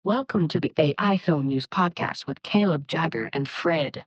Welcome to the AI Film News Podcast with Caleb, Jagger, and Fred.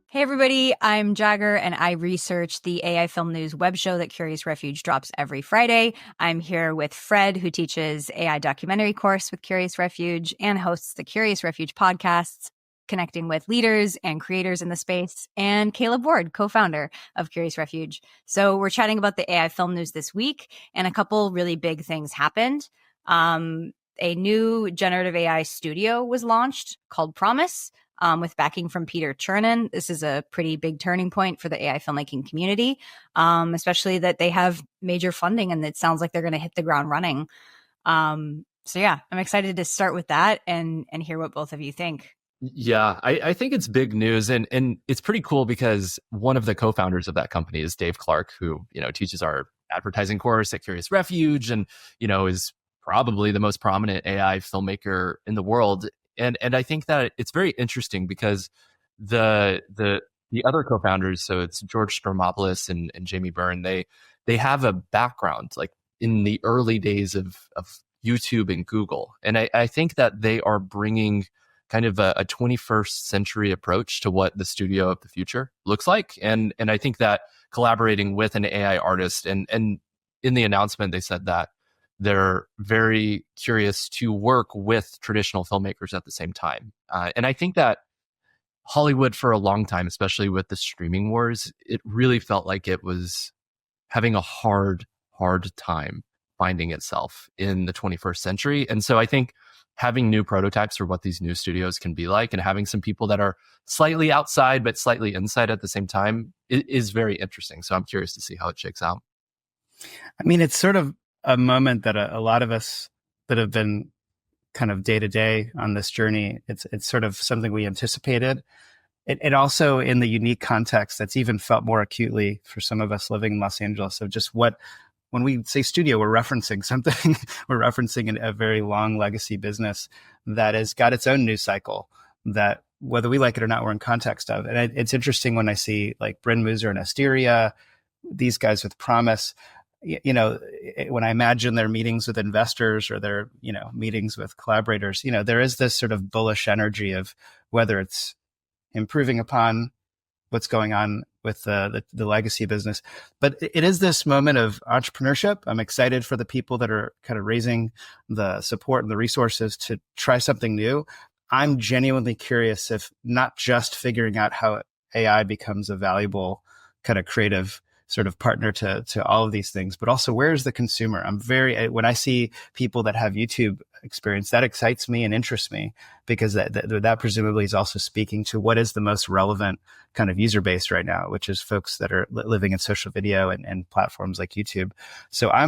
Hey everybody, I'm Jagger and I research the AI Film News Webshow that Curious Refuge drops every Friday. I'm here with Fred, who teaches AI documentary course with Curious Refuge and hosts the Curious Refuge podcasts, connecting with leaders and creators in the space, and Caleb Ward, co-founder of Curious Refuge. So we're chatting about the AI Film News this week, and a couple really big things happened. A new generative AI studio was launched called Promise, with backing from Peter Chernin. This is a pretty big turning point for the AI filmmaking community, especially that they have major funding and it sounds like they're going to hit the ground running. So yeah, I'm excited to start with that and hear what both of you think. Yeah, I think it's big news, and it's pretty cool because one of the co-founders of that company is Dave Clark, who teaches our advertising course at Curious Refuge, and is probably the most prominent AI filmmaker in the world. And I think that it's very interesting because the other co-founders, so it's George Spermopoulos and Jamie Byrne, they have a background like in the early days of YouTube and Google, and I think that they are bringing kind of a 21st century approach to what the studio of the future looks like. And I think that collaborating with an AI artist, and in the announcement, they said that they're very curious to work with traditional filmmakers at the same time. And I think that Hollywood for a long time, especially with the streaming wars, it really felt like it was having a hard time finding itself in the 21st century. And so I think having new prototypes for what these new studios can be like and having some people that are slightly outside but slightly inside at the same time is very interesting. So I'm curious to see how it shakes out. I mean, it's sort of a moment that a lot of us that have been kind of day to day on this journey, it's sort of something we anticipated. It also in the unique context that's even felt more acutely for some of us living in Los Angeles of just what, when we say studio, we're referencing something, we're referencing a very long legacy business that has got its own news cycle that whether we like it or not, we're in context of. And it's interesting when I see like Bryn Mooser and Asteria, these guys with Promise, when I imagine their meetings with investors or their, meetings with collaborators, there is this sort of bullish energy of whether it's improving upon what's going on with the legacy business. But it is this moment of entrepreneurship. I'm excited for the people that are kind of raising the support and the resources to try something new. I'm genuinely curious if not just figuring out how AI becomes a valuable kind of creative sort of partner to all of these things, but also where's the consumer? When I see people that have YouTube experience, that excites me and interests me because that presumably is also speaking to what is the most relevant kind of user base right now, which is folks that are living in social video and platforms like YouTube. So I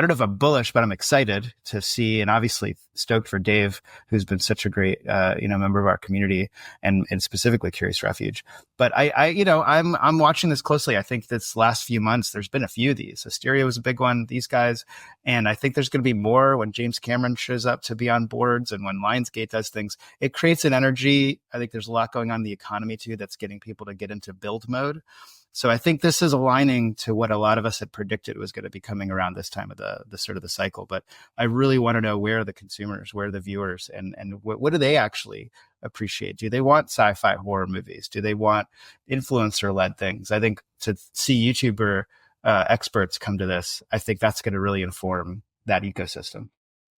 don't know if I'm bullish, but I'm excited to see, and obviously stoked for Dave, who's been such a great, member of our community and specifically Curious Refuge. But I'm watching this closely. I think this last few months, there's been a few of these. Asteria was a big one, these guys. And I think there's going to be more when James Cameron shows up to be on boards and when Lionsgate does things. It creates an energy. I think there's a lot going on in the economy too, that's getting people to get into build mode. So I think this is aligning to what a lot of us had predicted was going to be coming around this time of the sort of the cycle. But I really want to know where are the consumers, where are the viewers, and what do they actually appreciate? Do they want sci-fi horror movies? Do they want influencer-led things? I think to see YouTuber experts come to this, I think that's going to really inform that ecosystem.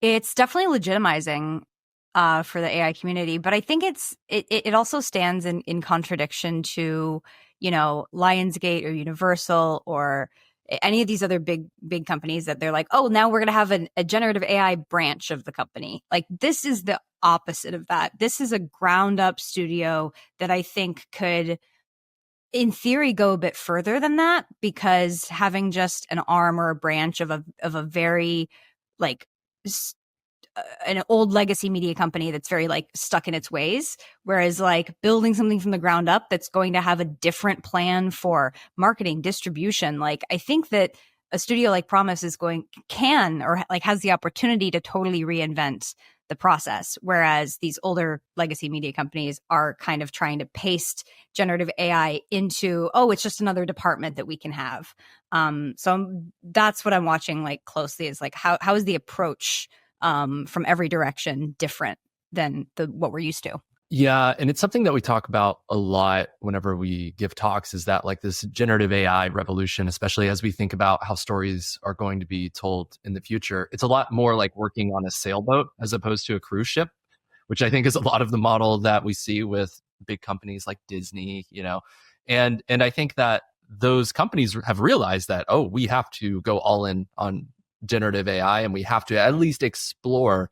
It's definitely legitimizing for the AI community, but I think it also stands in contradiction to Lionsgate or Universal or any of these other big companies that they're like, oh, now we're going to have a generative AI branch of the company. Like, this is the opposite of that. This is a ground up studio that I think could, in theory, go a bit further than that, because having just an arm or a branch of a very like an old legacy media company that's very like stuck in its ways, whereas like building something from the ground up that's going to have a different plan for marketing, distribution. Like, I think that a studio like Promise has the opportunity to totally reinvent the process. Whereas these older legacy media companies are kind of trying to paste generative AI into, oh, it's just another department that we can have. That's what I'm watching like closely, is like how is the approach from every direction different than what we're used to? Yeah, and it's something that we talk about a lot whenever we give talks, is that like this generative AI revolution, especially as we think about how stories are going to be told in the future. It's a lot more like working on a sailboat as opposed to a cruise ship, which I think is a lot of the model that we see with big companies like Disney, and I think that those companies have realized that, oh, we have to go all in on generative AI, and we have to at least explore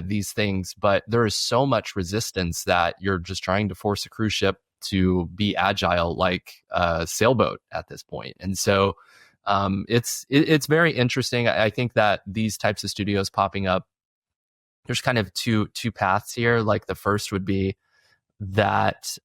these things. But there is so much resistance that you're just trying to force a cruise ship to be agile like a sailboat at this point. And so it's very interesting. I think that these types of studios popping up, there's kind of two paths here. Like the first would be that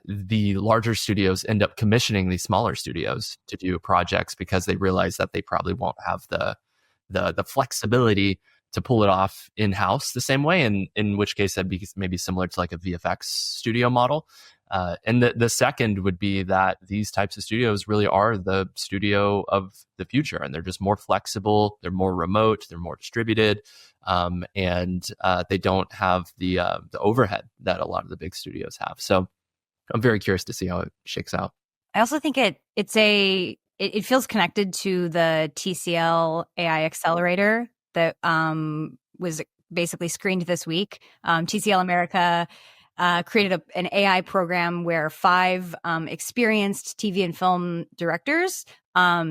the larger studios end up commissioning these smaller studios to do projects because they realize that they probably won't have the flexibility to pull it off in-house the same way, and in which case that'd be maybe similar to like a VFX studio model. And the second would be that these types of studios really are the studio of the future, and they're just more flexible, they're more remote, they're more distributed, and they don't have the overhead that a lot of the big studios have. So I'm very curious to see how it shakes out. I also think it feels connected to the TCL AI Accelerator that was basically screened this week. TCL America created an AI program where 5 experienced TV and film directors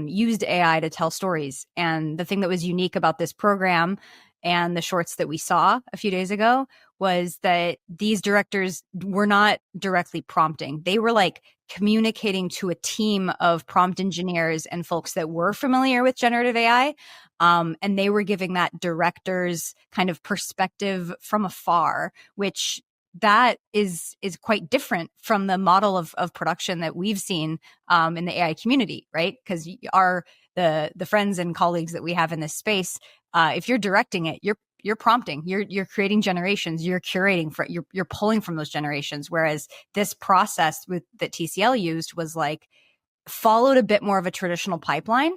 used AI to tell stories. And the thing that was unique about this program and the shorts that we saw a few days ago was that these directors were not directly prompting. They were like communicating to a team of prompt engineers and folks that were familiar with generative AI. And they were giving that director's kind of perspective from afar, which that is quite different from the model of production that we've seen in the AI community, right? Because the friends and colleagues that we have in this space, if you're directing it, you're prompting, you're creating generations, you're curating you're pulling from those generations. Whereas this process that TCL used was like followed a bit more of a traditional pipeline.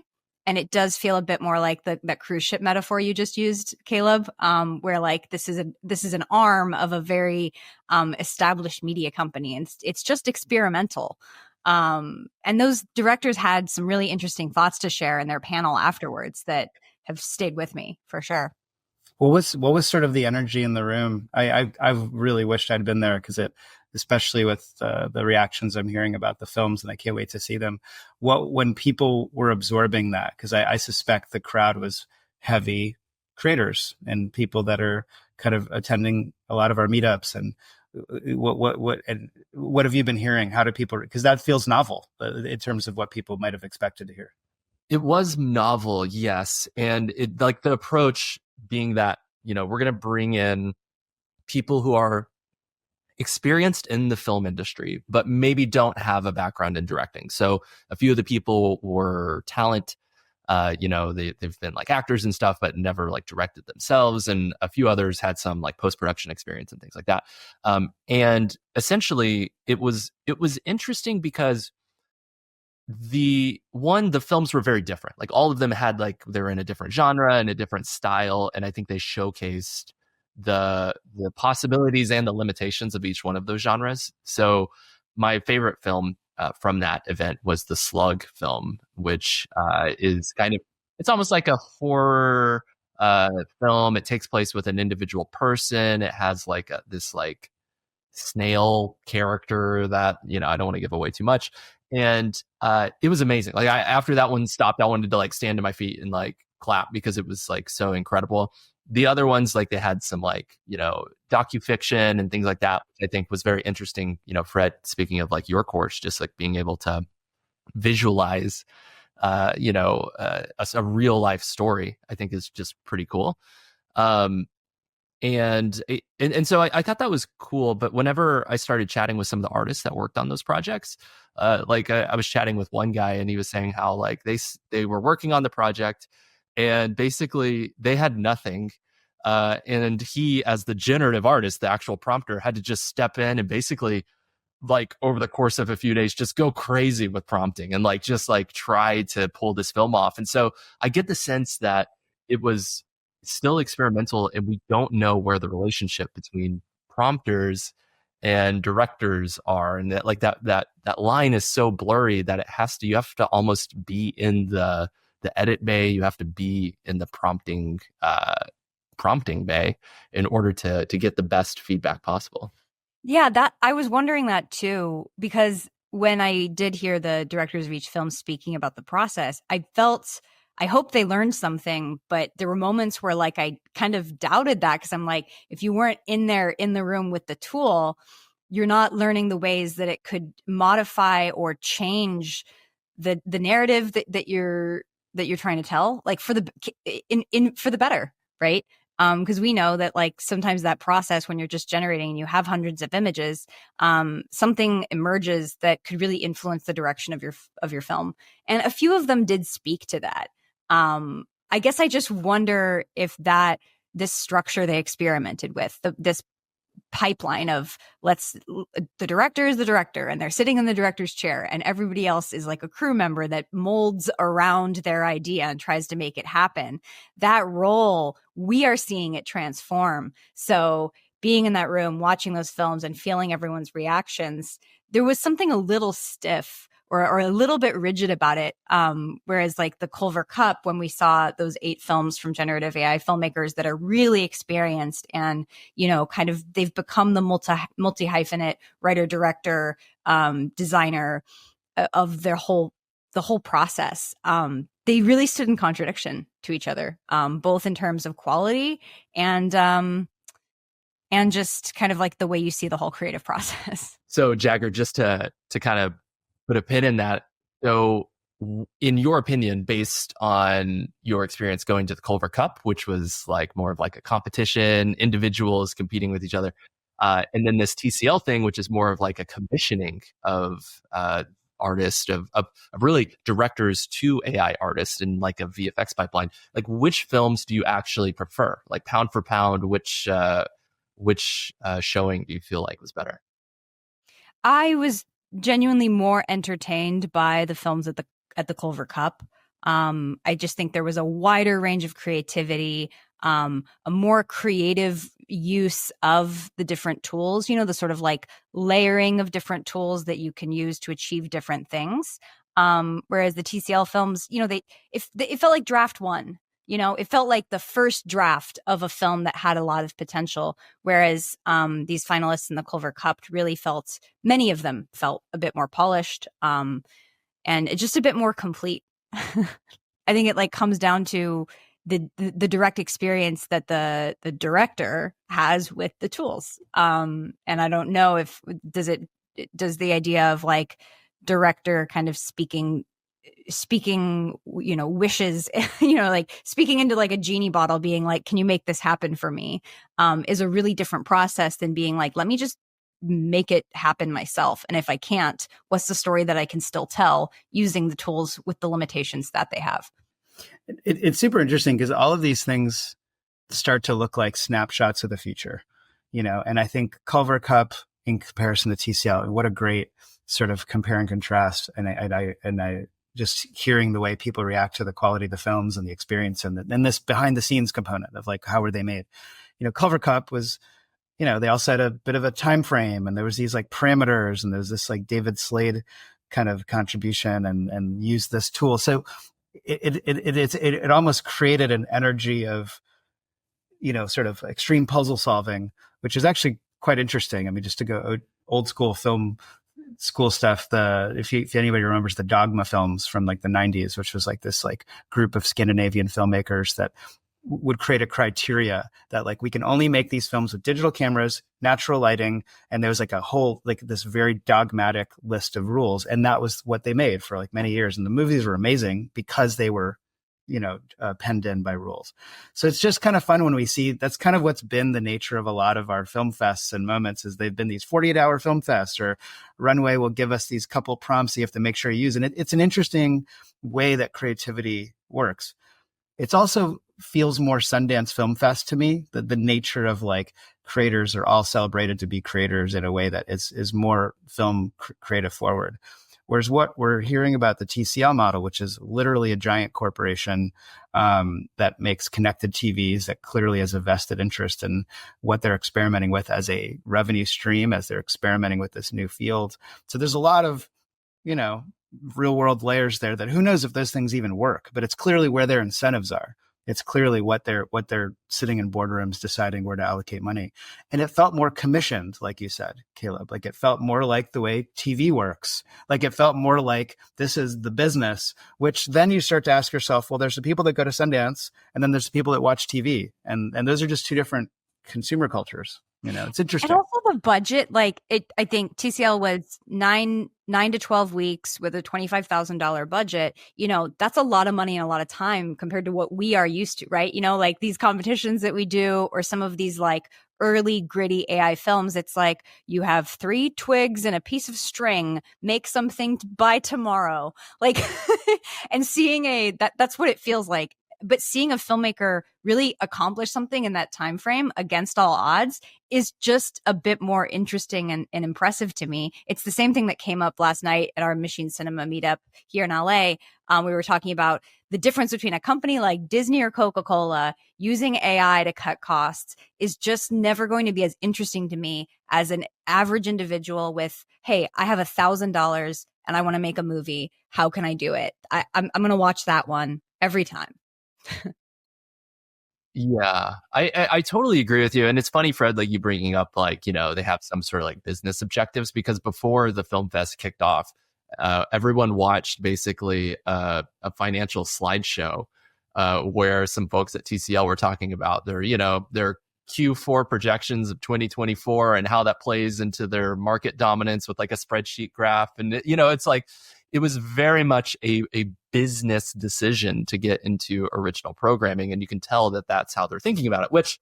And it does feel a bit more like that cruise ship metaphor you just used, Caleb, where like this is an arm of a very established media company, and it's just experimental. And those directors had some really interesting thoughts to share in their panel afterwards that have stayed with me for sure. What was sort of the energy in the room? I really wished I'd been there, because especially with the reactions I'm hearing about the films, and I can't wait to see them. When people were absorbing that, because I suspect the crowd was heavy creators and people that are kind of attending a lot of our meetups. And what have you been hearing? How do people? Because that feels novel in terms of what people might have expected to hear. It was novel, yes, and it like the approach being that we're going to bring in people who are experienced in the film industry, but maybe don't have a background in directing. So a few of the people were talent, they've been like actors and stuff, but never like directed themselves. And a few others had some like post-production experience and things like that. And essentially it was interesting because the films were very different. Like all of them had like, they're in a different genre and a different style. And I think they showcased the possibilities and the limitations of each one of those genres. So my favorite film from that event was the Slug film, which is it's almost like a horror film. It takes place with an individual person. It has like this like snail character that I don't want to give away too much. And it was amazing. Like after that one stopped, I wanted to like stand to my feet and like clap because it was like so incredible. The other ones, like they had some like, docufiction and things like that, which I think was very interesting. Fred, speaking of like your course, just like being able to visualize, a real life story, I think is just pretty cool. And so I thought that was cool. But whenever I started chatting with some of the artists that worked on those projects, I was chatting with one guy and he was saying how like they were working on the project and basically they had nothing And he, as the generative artist, the actual prompter, had to just step in and basically, like, over the course of a few days, just go crazy with prompting and like just like try to pull this film off. And so I get the sense that it was still experimental, and we don't know where the relationship between prompters and directors are, and that like that line is so blurry that you have to almost be in the edit bay, you have to be in the prompting bay in order to get the best feedback possible. Yeah, that I was wondering that too, because when I did hear the directors of each film speaking about the process, I hope they learned something, but there were moments where like I kind of doubted that, because I'm like, if you weren't in there in the room with the tool, you're not learning the ways that it could modify or change the narrative that you're trying to tell, like for the better, right? Because we know that like sometimes that process, when you're just generating and you have hundreds of images, something emerges that could really influence the direction of your film. And a few of them did speak to that. I guess I just wonder if this structure they experimented with, this pipeline of the director is the director and they're sitting in the director's chair and everybody else is like a crew member that molds around their idea and tries to make it happen. That role, we are seeing it transform. So being in that room, watching those films and feeling everyone's reactions, there was something a little stiff or a little bit rigid about it. Whereas like the Culver Cup, when we saw those 8 films from generative AI filmmakers that are really experienced and, you know, kind of they've become the multi-hyphenate writer, director, designer of the whole process. They really stood in contradiction to each other, both in terms of quality and just kind of like the way you see the whole creative process. So Jagger, just to kind of put a pin in that. So in your opinion, based on your experience going to the Culver Cup, which was like more of like a competition, individuals competing with each other, and then this TCL thing, which is more of like a commissioning of artists, of really directors to AI artists in like a VFX pipeline, like which films do you actually prefer? Like pound for pound, which showing do you feel like was better? I was genuinely more entertained by the films at the Culver Cup. I just think there was a wider range of creativity, a more creative use of the different tools, you know, the sort of like layering of different tools that you can use to achieve different things. Whereas the TCL films, you know, it felt like draft one. You know, it felt like the first draft of a film that had a lot of potential, whereas these finalists in the Culver Cup many of them felt a bit more polished and just a bit more complete. I think it like comes down to the direct experience that the director has with the tools. And I don't know if does the idea of like director kind of speaking, you know, wishes, you know, like speaking into like a genie bottle, being like, can you make this happen for me? Is a really different process than being like, let me just make it happen myself. And if I can't, what's the story that I can still tell using the tools with the limitations that they have? It's super interesting because all of these things start to look like snapshots of the future, you know, and I think Culver Cup in comparison to TCL, what a great sort of compare and contrast. And I just hearing the way people react to the quality of the films and the experience and this behind the scenes component of like, how were they made? You know, Culver Cup was, you know, they also had a bit of a time frame and there was these like parameters and there's this like David Slade kind of contribution and used this tool. So it almost created an energy of, you know, sort of extreme puzzle solving, which is actually quite interesting. I mean, just to go old school film school stuff. If anybody remembers the Dogma films from like the 90s, which was like this like group of Scandinavian filmmakers that would create a criteria that like we can only make these films with digital cameras, natural lighting, and there was like a whole like this very dogmatic list of rules, and that was what they made for like many years. And the movies were amazing because they were, you know, penned in by rules. So it's just kind of fun when we see that's kind of what's been the nature of a lot of our film fests and moments is they've been these 48-hour film fests, or Runway will give us these couple prompts you have to make sure you use. And it's an interesting way that creativity works. It's also feels more Sundance Film Fest to me. The nature of like creators are all celebrated to be creators in a way that is more film creative forward. Whereas what we're hearing about the TCL model, which is literally a giant corporation that makes connected TVs, that clearly has a vested interest in what they're experimenting with as a revenue stream, as they're experimenting with this new field. So there's a lot of, real world layers there that who knows if those things even work, but it's clearly where their incentives are. It's clearly what they're sitting in boardrooms deciding where to allocate money. And it felt more commissioned, like you said, Caleb. Like it felt more like the way TV works. Like it felt more like this is the business, which then you start to ask yourself, well, there's the people that go to Sundance and then there's the people that watch TV. And those are just two different consumer cultures. It's interesting. And also the budget, I think TCL was 9 to 12 weeks with a $25,000 budget. That's a lot of money and a lot of time compared to what we are used to, right? Like these competitions that we do, or some of these like early gritty AI films, it's like you have 3 twigs and a piece of string, make something by tomorrow. Like, and seeing that's what it feels like. But seeing a filmmaker really accomplish something in that time frame against all odds is just a bit more interesting and impressive to me. It's the same thing that came up last night at our Machine Cinema meetup here in LA. We were talking about the difference between a company like Disney or Coca-Cola using AI to cut costs is just never going to be as interesting to me as an average individual with, hey, I have $1,000 and I want to make a movie. How can I do it? I'm going to watch that one every time. Yeah, I totally agree with you. And it's funny, Fred, like you bringing up, like, they have some sort of like business objectives, because before the film fest kicked off, everyone watched basically a financial slideshow where some folks at TCL were talking about their Q4 projections of 2024 and how that plays into their market dominance with like a spreadsheet graph. And, it's like, it was very much a business decision to get into original programming. And you can tell that that's how they're thinking about it, which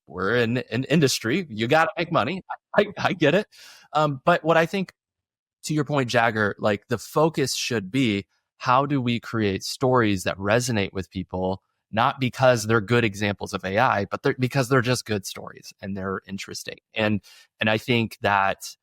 we're in an industry. You got to make money. I get it. But what I think, to your point, Jagger, like the focus should be, how do we create stories that resonate with people, not because they're good examples of AI, but because they're just good stories and they're interesting. And I think that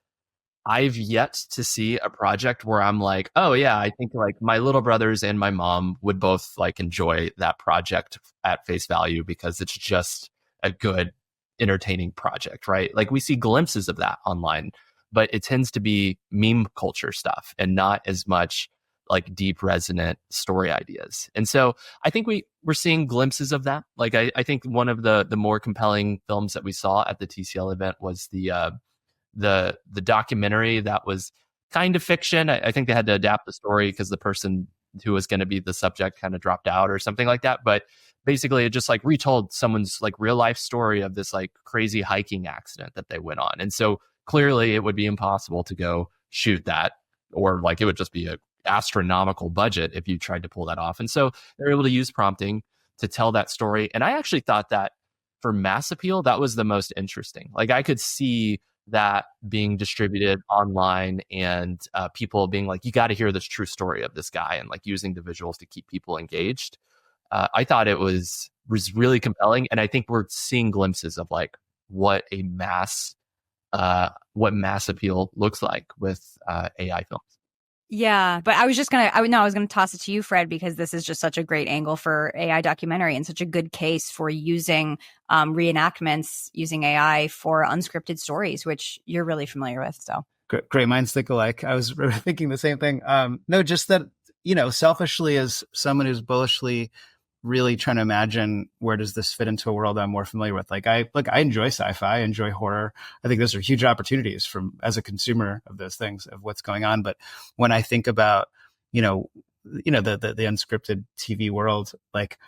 I've yet to see a project where I'm like, oh yeah, I think like my little brothers and my mom would both like enjoy that project at face value because it's just a good, entertaining project, right? Like we see glimpses of that online, but it tends to be meme culture stuff and not as much like deep, resonant story ideas. And so I think we're seeing glimpses of that. Like I think one of the more compelling films that we saw at the TCL event was the documentary that was kind of fiction. I think they had to adapt the story because the person who was going to be the subject kind of dropped out or something like that. But basically it just like retold someone's like real life story of this like crazy hiking accident that they went on. And so clearly it would be impossible to go shoot that, or like it would just be a astronomical budget if you tried to pull that off. And so they're able to use prompting to tell that story. And I actually thought that for mass appeal, that was the most interesting. Like I could see that being distributed online and people being like, you got to hear this true story of this guy, and like using the visuals to keep people engaged. I thought it was really compelling. And I think we're seeing glimpses of like what mass appeal looks like with AI films. Yeah, but I was going to toss it to you, Fred, because this is just such a great angle for AI documentary and such a good case for using reenactments using AI for unscripted stories, which you're really familiar with. So great minds think alike. I was thinking the same thing. No, just that, selfishly, as someone who's bullishly really trying to imagine where does this fit into a world I'm more familiar with. I enjoy sci-fi, I enjoy horror. I think those are huge opportunities as a consumer of those things, of what's going on. But when I think about, the unscripted TV world, like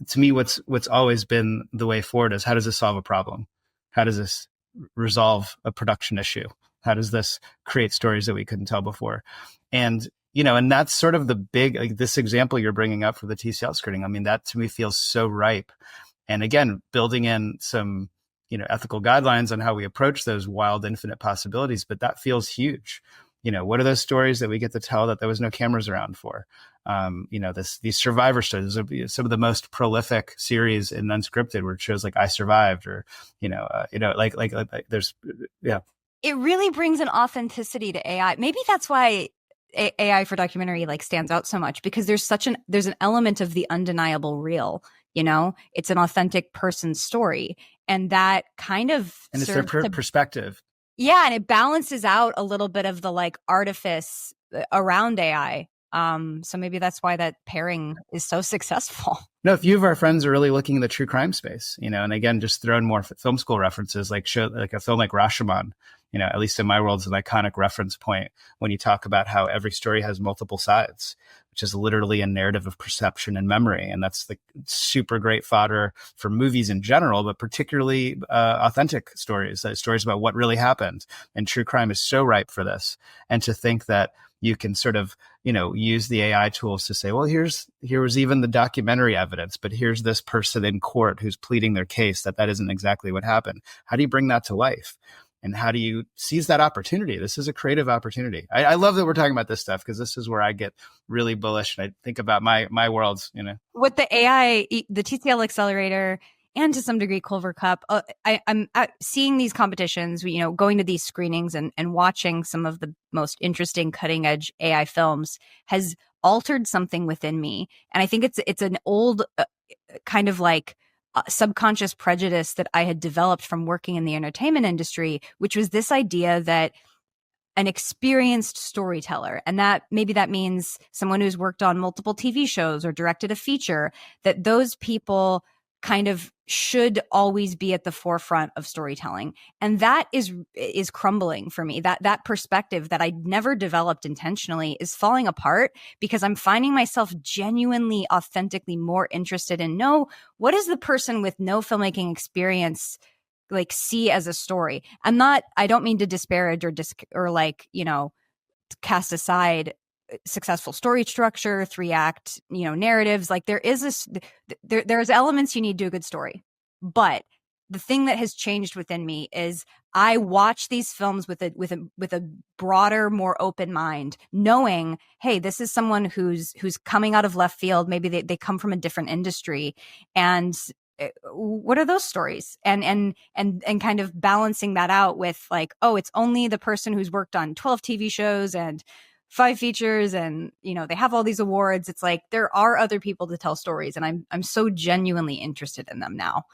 to me, what's always been the way forward is, how does this solve a problem? How does this resolve a production issue? How does this create stories that we couldn't tell before? And and that's sort of the big, like this example you're bringing up for the TCL screening. I mean, that to me feels so ripe. And again, building in some, ethical guidelines on how we approach those wild, infinite possibilities, but that feels huge. what are those stories that we get to tell that there was no cameras around for? These survivor stories are some of the most prolific series in Unscripted, where it shows like I Survived, or like there's It really brings an authenticity to AI. Maybe that's why AI for documentary like stands out so much, because there's an element of the undeniable real. It's an authentic person's story, and that kind of and it's their perspective. Yeah, and it balances out a little bit of the like artifice around AI. So maybe that's why that pairing is so successful. No, a few of our friends are really looking in the true crime space, and again, just throwing more film school references, like a film like Rashomon, at least in my world, is an iconic reference point when you talk about how every story has multiple sides, which is literally a narrative of perception and memory. And that's the super great fodder for movies in general, but particularly authentic stories about what really happened. And true crime is so ripe for this. And to think that you can sort of, use the AI tools to say, well, here was even the documentary evidence, but here's this person in court who's pleading their case that isn't exactly what happened. How do you bring that to life? And how do you seize that opportunity? This is a creative opportunity. I love that we're talking about this stuff, because this is where I get really bullish, and I think about my worlds, With the AI, the TCL Accelerator, and to some degree Culver Cup, I'm seeing these competitions, going to these screenings and watching some of the most interesting cutting edge AI films has altered something within me. And I think it's an old kind of like subconscious prejudice that I had developed from working in the entertainment industry, which was this idea that an experienced storyteller, and that means someone who's worked on multiple TV shows or directed a feature, that those people kind of should always be at the forefront of storytelling. And that is crumbling for me. That perspective that I never developed intentionally is falling apart, because I'm finding myself genuinely, authentically more interested in what is the person with no filmmaking experience like see as a story. I don't mean to disparage or cast aside successful story structure, 3-act, narratives. Like there's elements you need to do a good story. But the thing that has changed within me is I watch these films with a broader, more open mind, knowing, hey, this is someone who's coming out of left field. Maybe they come from a different industry, and what are those stories? And kind of balancing that out with like, oh, it's only the person who's worked on 12 TV shows and 5 features, and they have all these awards. It's like there are other people to tell stories, and I'm so genuinely interested in them now.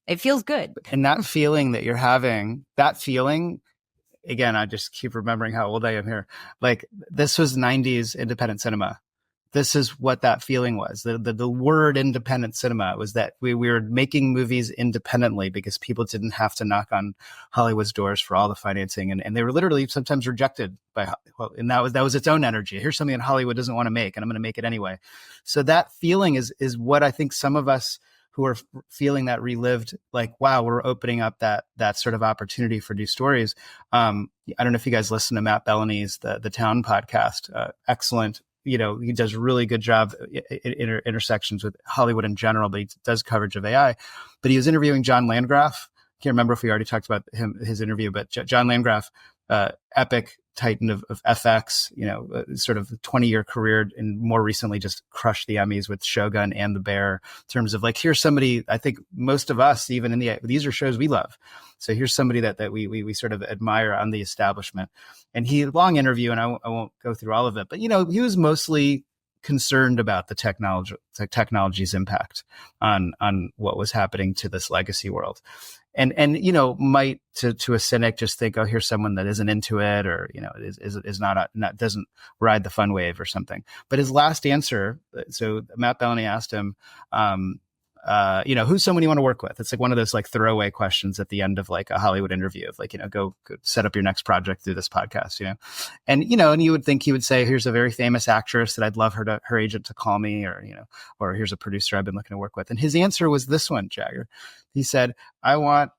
It feels good. And that feeling that you're having, again, I just keep remembering how old I am here. Like, this was 90s independent cinema. This is what that feeling was. The word independent cinema was that we were making movies independently because people didn't have to knock on Hollywood's doors for all the financing. And they were literally sometimes rejected by, and that was its own energy. Here's something that Hollywood doesn't want to make, and I'm going to make it anyway. So that feeling is what I think some of us who are feeling that relived, like, wow, we're opening up that sort of opportunity for new stories. I don't know if you guys listen to Matt Bellany's The Town podcast. Excellent. He does a really good job in intersections with Hollywood in general, but he does coverage of AI. But he was interviewing John Landgraf. I can't remember if we already talked about his interview, but John Landgraf, epic titan of FX, sort of 20-year career, and more recently just crushed the Emmys with Shogun and The Bear, in terms of like, here's somebody, I think most of us, even these are shows we love. So here's somebody that we sort of admire on the establishment. And long interview, and I won't go through all of it, but, he was mostly concerned about the technology's impact on what was happening to this legacy world. And might to a cynic just think, oh, here's someone that isn't into it, or is not doesn't ride the fun wave or something. But his last answer, so Matt Bellany asked him, who's someone you want to work with? It's like one of those like throwaway questions at the end of like a Hollywood interview of like, go set up your next project through this podcast, and you would think he would say, here's a very famous actress that I'd love her agent to call me, or here's a producer I've been looking to work with. And his answer was this one, Jagger. He said, I want,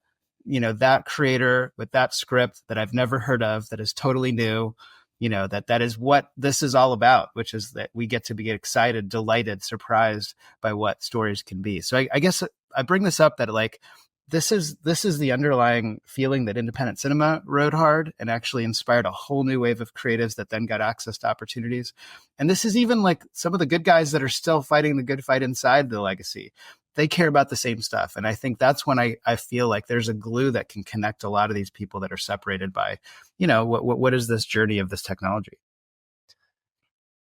that creator with that script that I've never heard of, that is totally new, that is what this is all about, which is that we get to be excited, delighted, surprised by what stories can be. So I guess I bring this up that like this is the underlying feeling that independent cinema rode hard and actually inspired a whole new wave of creatives that then got access to opportunities. And this is even like some of the good guys that are still fighting the good fight inside the legacy. They care about the same stuff. And I think that's when I feel like there's a glue that can connect a lot of these people that are separated by, what is this journey of this technology?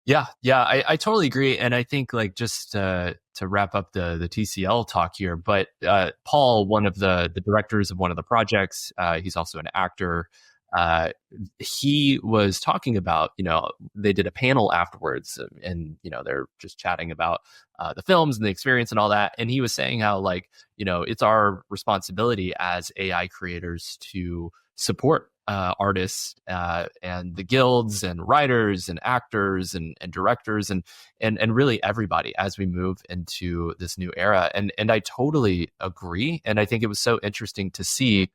Yeah, I totally agree. And I think like just to wrap up the TCL talk here, but Paul, one of the directors of one of the projects, he's also an actor. He was talking about, they did a panel afterwards and, they're just chatting about the films and the experience and all that. And he was saying how like, it's our responsibility as AI creators to support artists and the guilds and writers and actors and directors and really everybody as we move into this new era. And I totally agree. And I think it was so interesting to see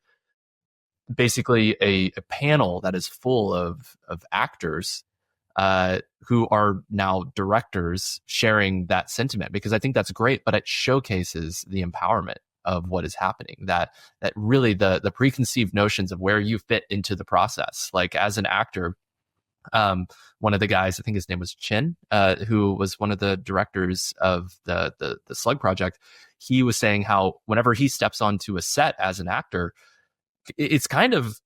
basically a panel that is full of actors who are now directors sharing that sentiment, because I think that's great, but it showcases the empowerment of what is happening, that really the preconceived notions of where you fit into the process. Like as an actor, one of the guys, I think his name was Chin, who was one of the directors of the Slug project, he was saying how whenever he steps onto a set as an actor, it's kind of,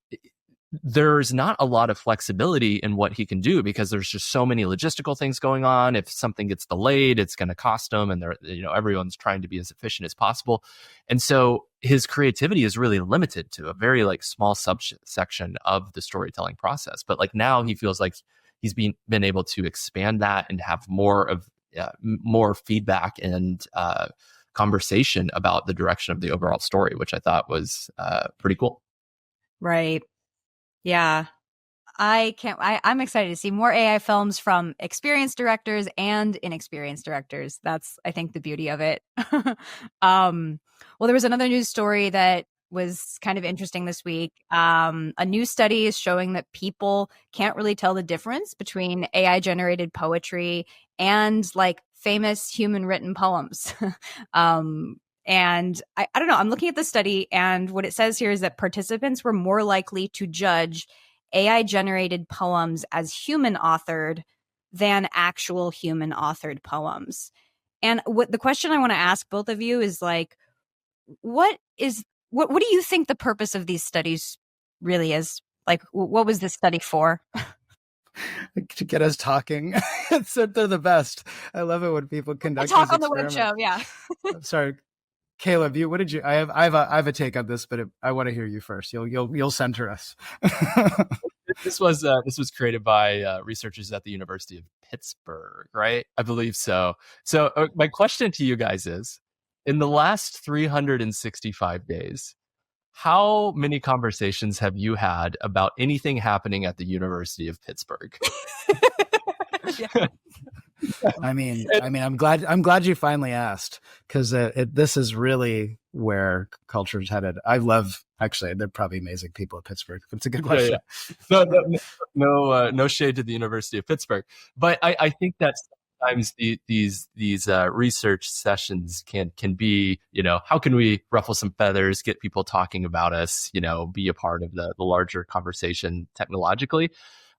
there's not a lot of flexibility in what he can do because there's just so many logistical things going on. If something gets delayed, it's going to cost him, and everyone's trying to be as efficient as possible. And so his creativity is really limited to a very like small subsection of the storytelling process. But like now he feels like he's been able to expand that and have more feedback and conversation about the direction of the overall story, which I thought was pretty cool. Right. Yeah. I'm excited to see more AI films from experienced directors and inexperienced directors. That's, I think, the beauty of it. Well, there was another news story that was kind of interesting this week. A new study is showing that people can't really tell the difference between AI generated poetry and like famous human written poems. And I don't know, I'm looking at the study, and what it says here is that participants were more likely to judge AI generated poems as human authored than actual human authored poems. And what the question I want to ask both of you is like, what do you think the purpose of these studies really is? Like, what was this study for? To get us talking. So they're the best. I love it when people conduct talk on these the web show. Yeah. I'm sorry, Caleb. What did you? I have a take on this, but I want to hear you first. You'll center us. This was created by researchers at the University of Pittsburgh, right? I believe so. So my question to you guys is, in the last 365 days, how many conversations have you had about anything happening at the University of Pittsburgh? Yeah. I mean, I'm glad you finally asked, because this is really where culture's headed. Actually, they're probably amazing people at Pittsburgh. It's a good question. Yeah. No shade to the University of Pittsburgh, but I think that sometimes these research sessions can be, how can we ruffle some feathers, get people talking about us, be a part of the larger conversation technologically.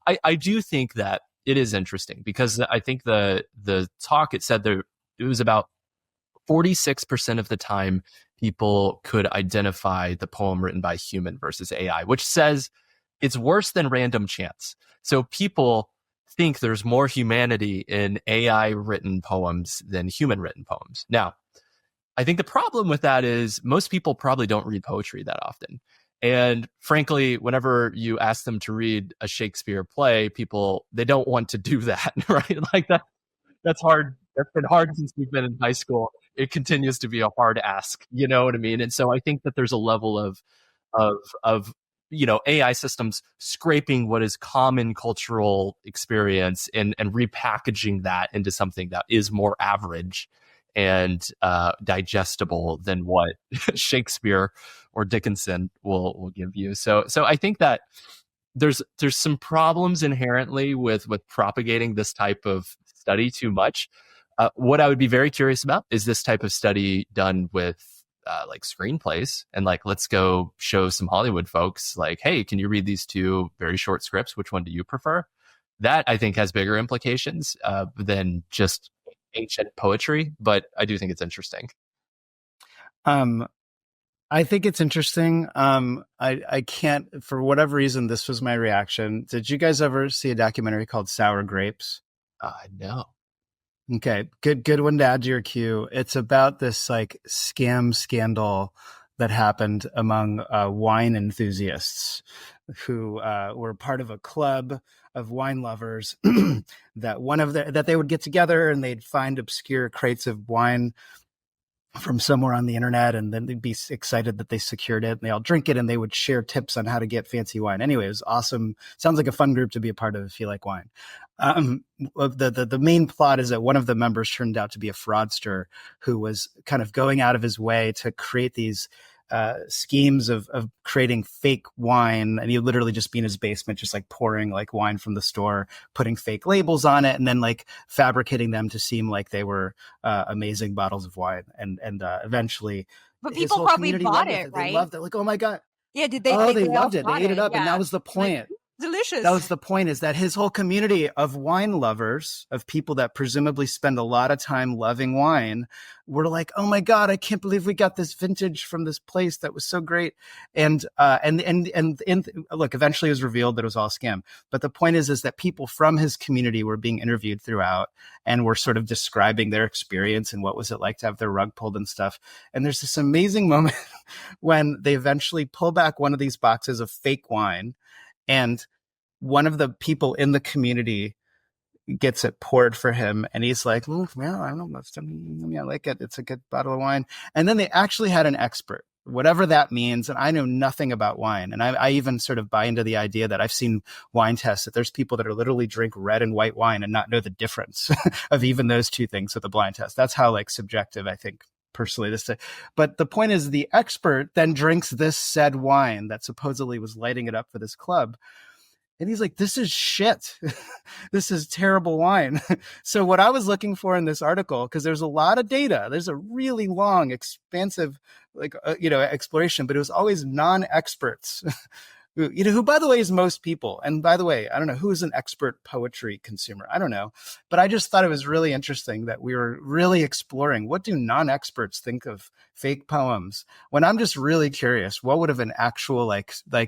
I do think that it is interesting, because I think the talk, it said there, it was about 46% of the time people could identify the poem written by human versus AI, which says it's worse than random chance. So people think there's more humanity in AI written poems than human written poems. Now, I think the problem with that is most people probably don't read poetry that often. And frankly, whenever you ask them to read a Shakespeare play, they don't want to do that, right? Like that's hard. That's been hard since we've been in high school. It continues to be a hard ask, you know what I mean? And so I think that there's a level of AI systems scraping what is common cultural experience and repackaging that into something that is more average and digestible than what Shakespeare or Dickinson will give you. So I think that there's some problems inherently with propagating this type of study too much. What I would be very curious about is this type of study done with like screenplays, and like, let's go show some Hollywood folks like, hey, can you read these two very short scripts? Which one do you prefer? That I think has bigger implications than just ancient poetry, but I do think it's interesting. I think it's interesting. I can't, for whatever reason, this was my reaction. Did you guys ever see a documentary called Sour Grapes? No. Okay, good one to add to your queue. It's about this like scam scandal that happened among wine enthusiasts who were part of a club of wine lovers that they would get together and they'd find obscure crates of wine from somewhere on the internet, and then they'd be excited that they secured it, and they all drink it, and they would share tips on how to get fancy wine. Anyway, it was awesome. Sounds like a fun group to be a part of if you like wine. The main plot is that one of the members turned out to be a fraudster who was kind of going out of his way to create these schemes of creating fake wine, and he'd literally just be in his basement, just like pouring like wine from the store, putting fake labels on it, and then like fabricating them to seem like they were amazing bottles of wine. And eventually, but people probably bought it, right? They loved it. Like, oh my god, yeah, did they? Oh, they loved it. They ate it up, and that was the point. Delicious. That was the point, is that his whole community of wine lovers, of people that presumably spend a lot of time loving wine, were like, oh my God, I can't believe we got this vintage from this place that was so great. And look, eventually it was revealed that it was all a scam. But the point is that people from his community were being interviewed throughout and were sort of describing their experience and what was it like to have their rug pulled and stuff. And there's this amazing moment when they eventually pull back one of these boxes of fake wine, and one of the people in the community gets it poured for him. And he's like, well, I don't know. I like it. It's a good bottle of wine. And then they actually had an expert, whatever that means. And I know nothing about wine. And I even sort of buy into the idea that I've seen wine tests that there's people that are literally drink red and white wine and not know the difference of even those two things with a blind test. That's how like subjective, I think, personally but the point is, the expert then drinks this said wine that supposedly was lighting it up for this club, and he's like, this is shit. This is terrible wine. So what I was looking for in this article, because there's a lot of data, there's a really long, expansive exploration, but it was always non-experts who, by the way, is most people. And by the way, I don't know who is an expert poetry consumer. I don't know. But I just thought it was really interesting that we were really exploring, what do non-experts think of fake poems? When I'm just really curious, what would have an actual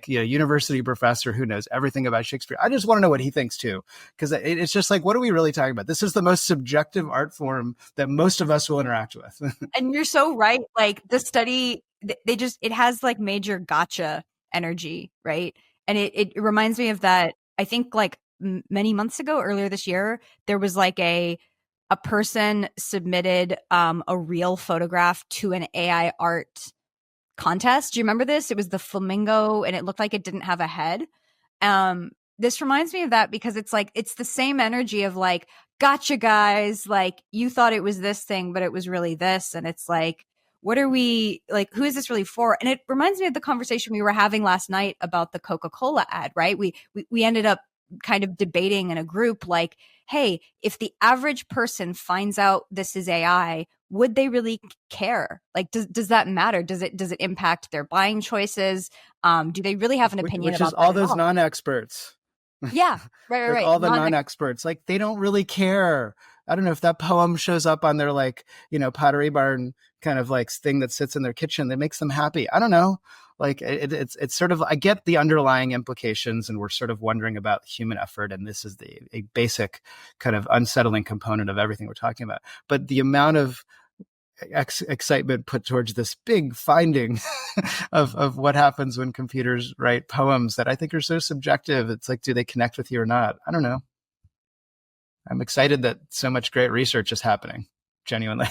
university professor who knows everything about Shakespeare? I just want to know what he thinks too. Because it's just like, what are we really talking about? This is the most subjective art form that most of us will interact with. And you're so right. Like the study, it has like major gotcha energy, right? And it reminds me of that. I think like many months ago, earlier this year, there was like a person submitted a real photograph to an AI art contest. Do you remember this? It was the flamingo, and it looked like it didn't have a head. This reminds me of that because it's like, it's the same energy of like, gotcha guys, like you thought it was this thing, but it was really this. And it's like, what are we like? Who is this really for? And it reminds me of the conversation we were having last night about the Coca-Cola ad, right? We ended up kind of debating in a group like, hey, if the average person finds out this is AI, would they really care? Like, does that matter? Does it impact their buying choices? Do they really have an opinion about that? Which is all those non-experts. Yeah, right. Like all the non-experts, like they don't really care. I don't know if that poem shows up on their Pottery Barn kind of like thing that sits in their kitchen that makes them happy. I don't know. Like it's sort of, I get the underlying implications, and we're sort of wondering about human effort. And this is a basic kind of unsettling component of everything we're talking about. But the amount of excitement put towards this big finding of what happens when computers write poems that I think are so subjective. It's like, do they connect with you or not? I don't know. I'm excited that so much great research is happening, genuinely.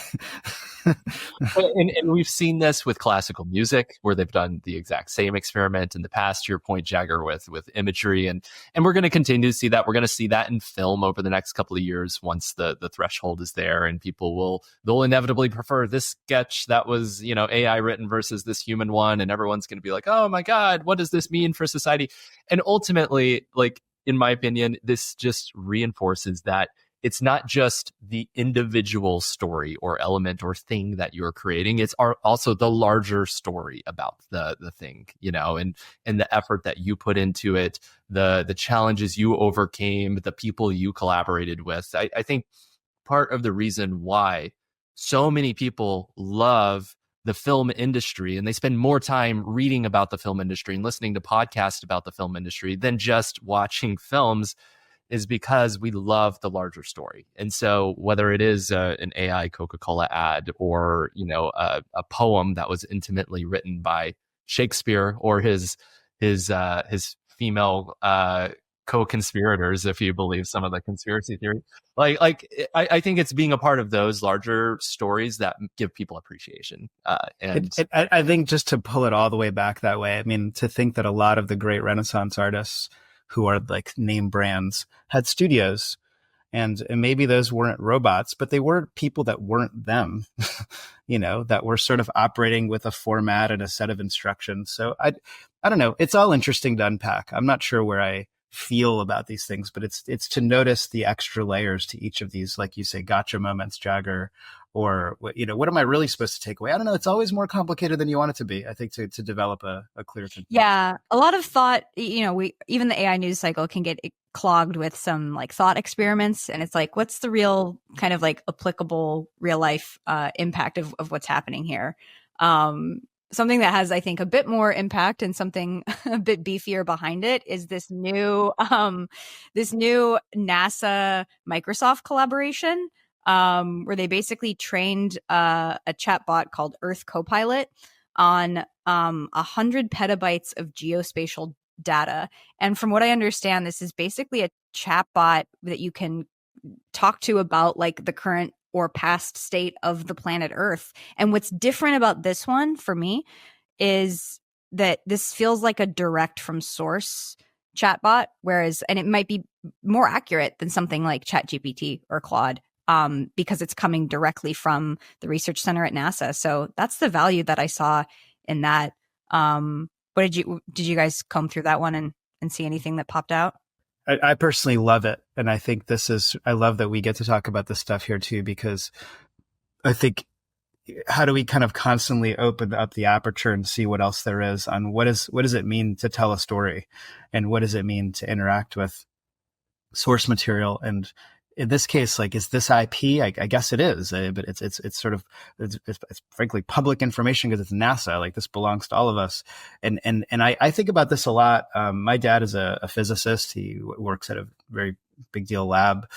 and we've seen this with classical music, where they've done the exact same experiment in the past, to your point, Jagger, with imagery. And we're going to continue to see that. We're going to see that in film over the next couple of years once the threshold is there, and they'll inevitably prefer this sketch that was, AI written versus this human one. And everyone's going to be like, oh my God, what does this mean for society? And ultimately, like, in my opinion, this just reinforces that it's not just the individual story or element or thing that you're creating. It's also the larger story about the thing, and the effort that you put into it, the challenges you overcame, the people you collaborated with. I think part of the reason why so many people love the film industry and they spend more time reading about the film industry and listening to podcasts about the film industry than just watching films is because we love the larger story. And so whether it is an AI Coca-Cola ad or, a poem that was intimately written by Shakespeare or his female co-conspirators, if you believe some of the conspiracy theory, I think it's being a part of those larger stories that give people appreciation. I think just to pull it all the way back that way, I mean, to think that a lot of the great Renaissance artists who are like name brands had studios, and maybe those weren't robots, but they were people that weren't them, that were sort of operating with a format and a set of instructions. So I don't know. It's all interesting to unpack. I'm not sure where I feel about these things, but it's to notice the extra layers to each of these, like you say, gotcha moments, Jagger, or what am I really supposed to take away? I don't know. It's always more complicated than you want it to be, I think, to develop a clear conclusion. Yeah, a lot of thought. Even the AI news cycle can get clogged with some like thought experiments, and it's like, what's the real kind of like applicable real life impact of what's happening here? Something that has, I think, a bit more impact and something a bit beefier behind it is this new NASA Microsoft collaboration, where they basically trained a chatbot called Earth Copilot on 100 petabytes of geospatial data. And from what I understand, this is basically a chatbot that you can talk to about like the current or past state of the planet Earth. And what's different about this one for me is that this feels like a direct from source chatbot, and it might be more accurate than something like ChatGPT or Claude, because it's coming directly from the research center at NASA. So that's the value that I saw in that. Did you guys comb through that one and see anything that popped out? I personally love it. And I think I love that we get to talk about this stuff here too, because I think, how do we kind of constantly open up the aperture and see what else there is on what does it mean to tell a story, and what does it mean to interact with source material? And in this case, like, is this IP? I guess it is, but it's sort of, it's frankly public information because it's NASA. Like, this belongs to all of us. And I think about this a lot. My dad is a physicist. He works at a very big deal lab,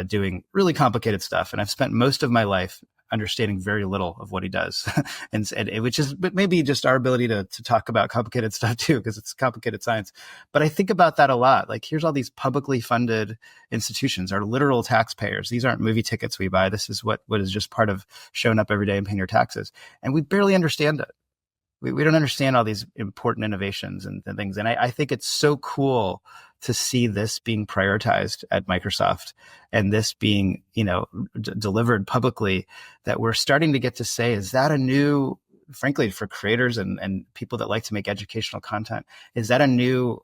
doing really complicated stuff. And I've spent most of my life understanding very little of what he does, and which is maybe just our ability to talk about complicated stuff too, because it's complicated science. But I think about that a lot. Like, here's all these publicly funded institutions, our literal taxpayers. These aren't movie tickets we buy. This is what is just part of showing up every day and paying your taxes. And we barely understand it. We don't understand all these important innovations and things. And I think it's so cool to see this being prioritized at Microsoft, and this being, delivered publicly, that we're starting to get to say, is that a new, frankly, for creators and people that like to make educational content, is that a new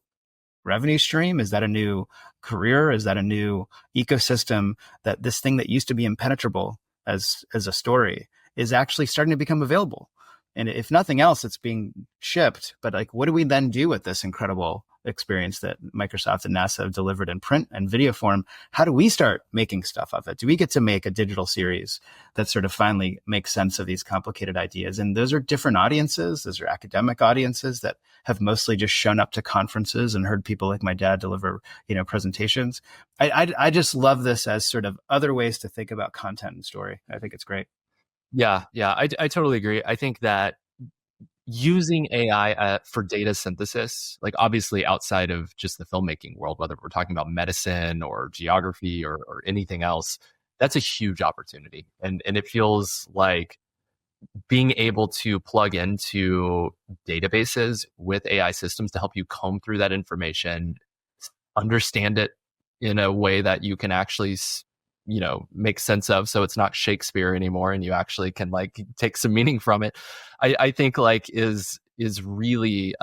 revenue stream? Is that a new career? Is that a new ecosystem, that this thing that used to be impenetrable as a story is actually starting to become available? And if nothing else, it's being shipped. But like, what do we then do with this incredible experience that Microsoft and NASA have delivered in print and video form? How do we start making stuff of it? Do we get to make a digital series that sort of finally makes sense of these complicated ideas? And those are different audiences. Those are academic audiences that have mostly just shown up to conferences and heard people like my dad deliver, presentations. I just love this as sort of other ways to think about content and story. I think it's great. Yeah, I totally agree. I think that using AI for data synthesis, like obviously outside of just the filmmaking world, whether we're talking about medicine or geography or anything else, that's a huge opportunity. And it feels like being able to plug into databases with AI systems to help you comb through that information, understand it in a way that you can actually make sense of, so it's not Shakespeare anymore and you actually can like take some meaning from it. I think like is is really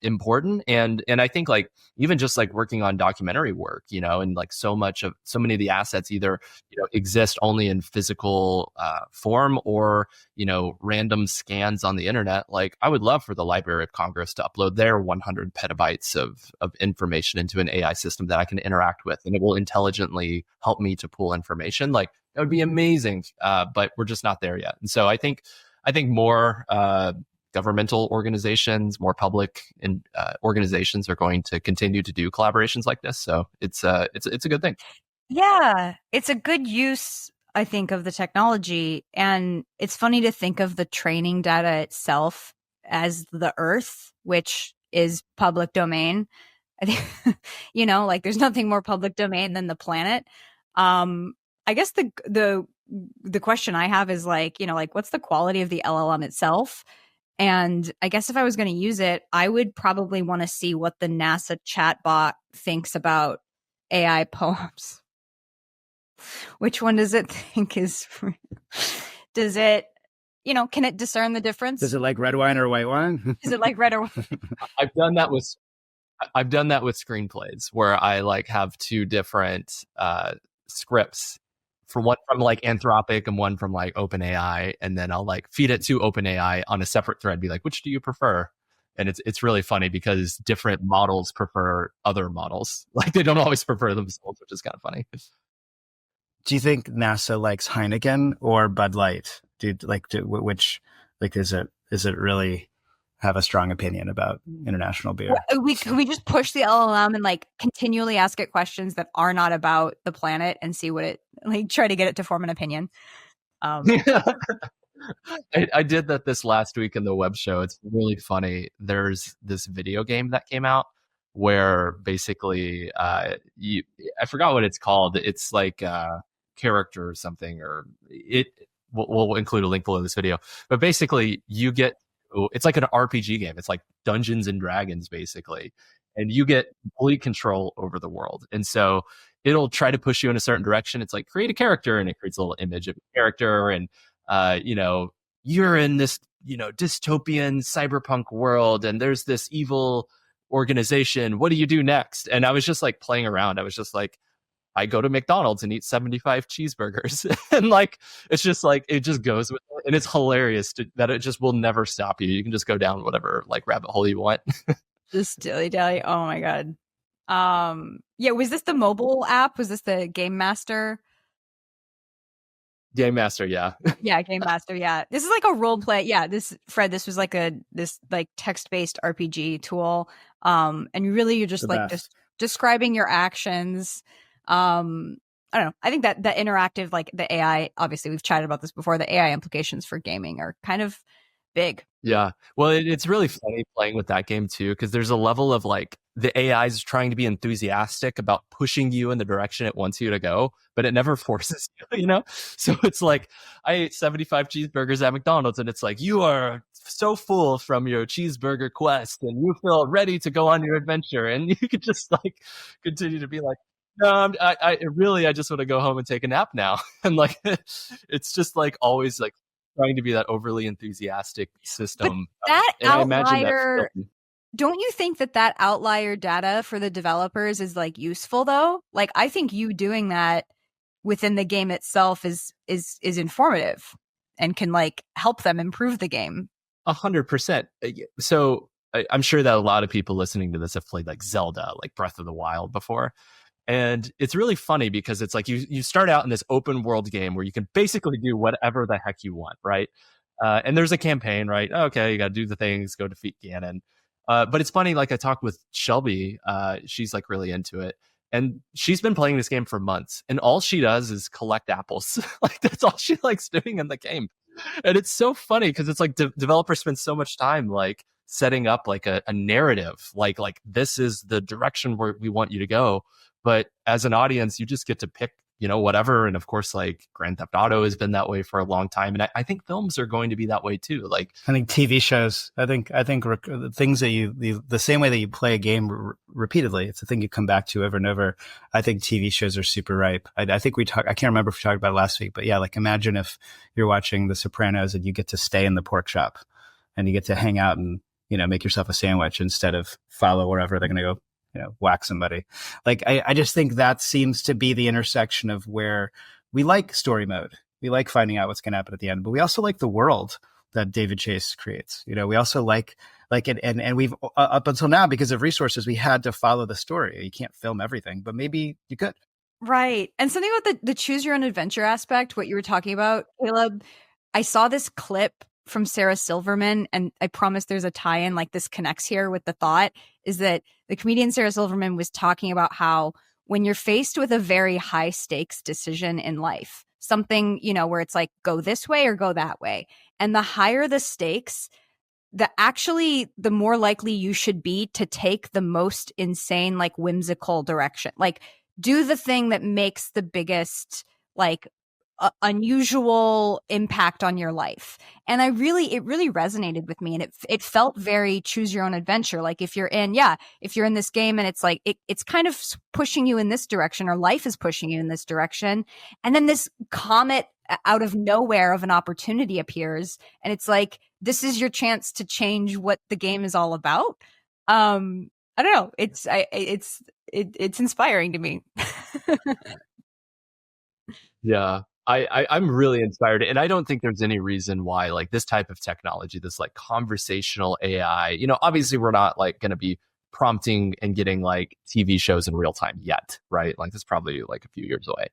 important. And I think like even just like working on documentary work, and like so many of the assets either exist only in physical form or random scans on the internet. Like I would love for the Library of Congress to upload their 100 petabytes of information into an AI system that I can interact with, and it will intelligently help me to pull information. Like that would be amazing, but we're just not there yet. And so I think more governmental organizations, more public organizations are going to continue to do collaborations like this. So it's a good thing. Yeah, it's a good use, I think, of the technology. And it's funny to think of the training data itself as the Earth, which is public domain. I think, like there's nothing more public domain than the planet. I guess the question I have is like, what's the quality of the LLM itself? And I guess if I was going to use it, I would probably want to see what the NASA chatbot thinks about AI poems. Which one does it think is? Does it, can it discern the difference? Does it like red wine or white wine? Is it like red or white? I've done that with screenplays where I like have two different scripts, for one from like Anthropic and one from like OpenAI, and then I'll like feed it to OpenAI on a separate thread, be like, which do you prefer? And it's really funny because different models prefer other models. Like they don't always prefer themselves, which is kind of funny. Do you think NASA likes Heineken or Bud Light? Which is it really have a strong opinion about international beer? Can we just push the LLM and like continually ask it questions that are not about the planet and see what it like try to get it to form an opinion? I did that this last week in the web show. It's really funny. There's this video game that came out where basically I forgot what it's called. It's like character or something, or we'll include a link below this video. But basically it's like an RPG game. It's like Dungeons and Dragons, basically. And you get complete control over the world. And so it'll try to push you in a certain direction. It's like, create a character, and it creates a little image of a character. And, you're in this, dystopian cyberpunk world, and there's this evil organization. What do you do next? And I was just like playing around. I was just like, I go to McDonald's and eat 75 cheeseburgers. And like, it's just like, it just goes with it. And it's hilarious that it just will never stop you. You can just go down whatever like rabbit hole you want. Just dilly-dally. Oh my God. Yeah. Was this the mobile app? Was this the Game Master? Game Master, yeah. Yeah, Game Master, yeah. This is like a role play. Yeah, this was like this text-based RPG tool. And really you're just just describing your actions. I don't know. I think that interactive, like the AI, obviously we've chatted about this before, the AI implications for gaming are kind of big. Yeah. Well, it's really funny playing with that game too, because there's a level of like the AI is trying to be enthusiastic about pushing you in the direction it wants you to go, but it never forces you, So it's like, I ate 75 cheeseburgers at McDonald's, and it's like, you are so full from your cheeseburger quest and you feel ready to go on your adventure. And you could just like continue to be like, no, I just want to go home and take a nap now. And like, it's just like always like trying to be that overly enthusiastic system. But that outlier, don't you think that outlier data for the developers is like useful though? Like, I think you doing that within the game itself is informative and can like help them improve the game. 100%. So I'm sure that a lot of people listening to this have played like Zelda, like Breath of the Wild before. And it's really funny because it's like you start out in this open world game where you can basically do whatever the heck you want, right? And there's a campaign, right? Okay, you got to do the things, go defeat Ganon. But it's funny, like I talked with Shelby, she's like really into it. And she's been playing this game for months. And all she does is collect apples. Like that's all she likes doing in the game. And it's so funny because it's like developers spend so much time like setting up like a narrative, like this is the direction where we want you to go. But as an audience, you just get to pick, whatever. And of course, like Grand Theft Auto has been that way for a long time. And I think films are going to be that way too. Like I think TV shows, I think the things that the same way that you play a game repeatedly, it's a thing you come back to over and over. I think TV shows are super ripe. I think I can't remember if we talked about it last week, but yeah, like imagine if you're watching The Sopranos and you get to stay in the pork shop and you get to hang out and make yourself a sandwich instead of follow wherever they're going to go, whack somebody. Like, I just think that seems to be the intersection of where we like story mode. We like finding out what's going to happen at the end, but we also like the world that David Chase creates. We also like it. And we've up until now, because of resources, we had to follow the story. You can't film everything, but maybe you could. Right. And something about the choose your own adventure aspect, what you were talking about, Caleb, I saw this clip from Sarah Silverman, and I promise there's a tie-in, like this connects here with the thought, is that the comedian Sarah Silverman was talking about how when you're faced with a very high stakes decision in life, something, where it's like, go this way or go that way. And the higher the stakes, the more likely you should be to take the most insane, like whimsical direction. Like, do the thing that makes the biggest, like, unusual impact on your life. And it really resonated with me, and it felt very choose your own adventure. Like, if you're in this game and it's like it's kind of pushing you in this direction, or life is pushing you in this direction, and then this comet out of nowhere of an opportunity appears, and it's like, this is your chance to change what the game is all about. I don't know, it's inspiring to me. Yeah. I'm really inspired, and I don't think there's any reason why, like, this type of technology, this like conversational AI, obviously we're not like going to be prompting and getting like TV shows in real time yet, right? Like, this is probably like a few years away.